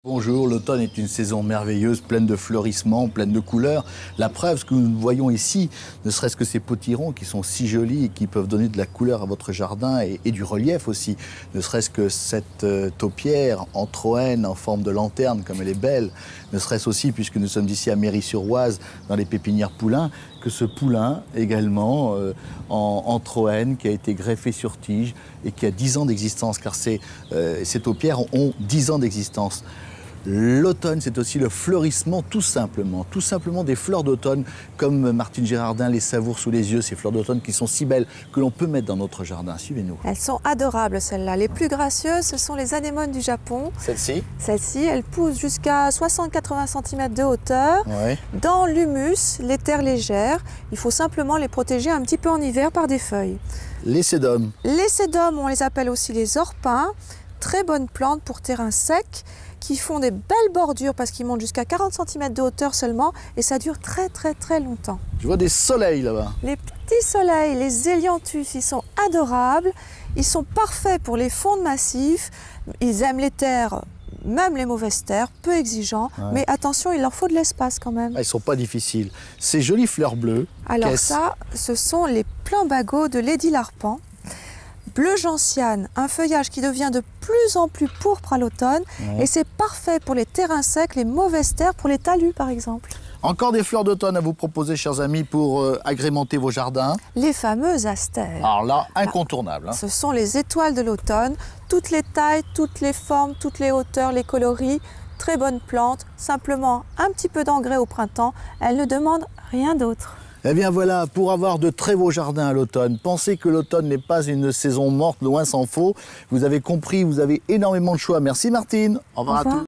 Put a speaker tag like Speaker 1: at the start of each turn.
Speaker 1: Bonjour, l'automne est une saison merveilleuse, pleine de fleurissements, pleine de couleurs. La preuve, ce que nous voyons ici, ne serait-ce que ces potirons qui sont si jolis et qui peuvent donner de la couleur à votre jardin et du relief aussi. Ne serait-ce que cette taupière en Troène, en forme de lanterne, comme elle est belle. Ne serait-ce aussi, puisque nous sommes ici à Méry-sur-Oise, dans les pépinières Poulain, que ce poulain également en Troène, qui a été greffé sur tige et qui a 10 ans d'existence, car ces taupières ont 10 ans d'existence. L'automne, c'est aussi le fleurissement, tout simplement des fleurs d'automne, comme Martine Gérardin les savoure sous les yeux, ces fleurs d'automne qui sont si belles, que l'on peut mettre dans notre jardin. Suivez-nous.
Speaker 2: Elles sont adorables, celles-là. Les plus gracieuses, ce sont les anémones du Japon.
Speaker 1: Celle-ci?
Speaker 2: Celle-ci, elle pousse jusqu'à 60-80 cm de hauteur,
Speaker 1: Oui.
Speaker 2: dans l'humus, les terres légères. Il faut simplement les protéger un petit peu en hiver par des feuilles.
Speaker 1: Les sédums.
Speaker 2: Les sédums, on les appelle aussi les orpins. Très bonnes plantes pour terrain sec, qui font des belles bordures parce qu'ils montent jusqu'à 40 cm de hauteur seulement et ça dure très longtemps.
Speaker 1: Je vois des soleils là-bas.
Speaker 2: Les petits soleils, les hélianthus, ils sont adorables. Ils sont parfaits pour les fonds de massifs. Ils aiment les terres, même les mauvaises terres, peu exigeants. Ouais. Mais attention, il leur faut de l'espace quand même.
Speaker 1: Ah, ils ne sont pas difficiles. Ces jolies fleurs bleues.
Speaker 2: Alors ça, ce sont les plumbago de Lady Larpan. Bleu gentiane, un feuillage qui devient de plus en plus pourpre à l'automne. Ouais. Et c'est parfait pour les terrains secs, les mauvaises terres, pour les talus par exemple.
Speaker 1: Encore des fleurs d'automne à vous proposer, chers amis, pour agrémenter vos jardins.
Speaker 2: Les fameuses astères.
Speaker 1: Alors là, incontournables.
Speaker 2: Ce sont les étoiles de l'automne. Toutes les tailles, toutes les formes, toutes les hauteurs, les coloris. Très bonnes plantes, simplement un petit peu d'engrais au printemps. Elles ne demandent rien d'autre.
Speaker 1: Eh bien voilà, pour avoir de très beaux jardins à l'automne, pensez que l'automne n'est pas une saison morte, loin s'en faut. Vous avez compris, vous avez énormément de choix. Merci Martine. Au revoir. À tous.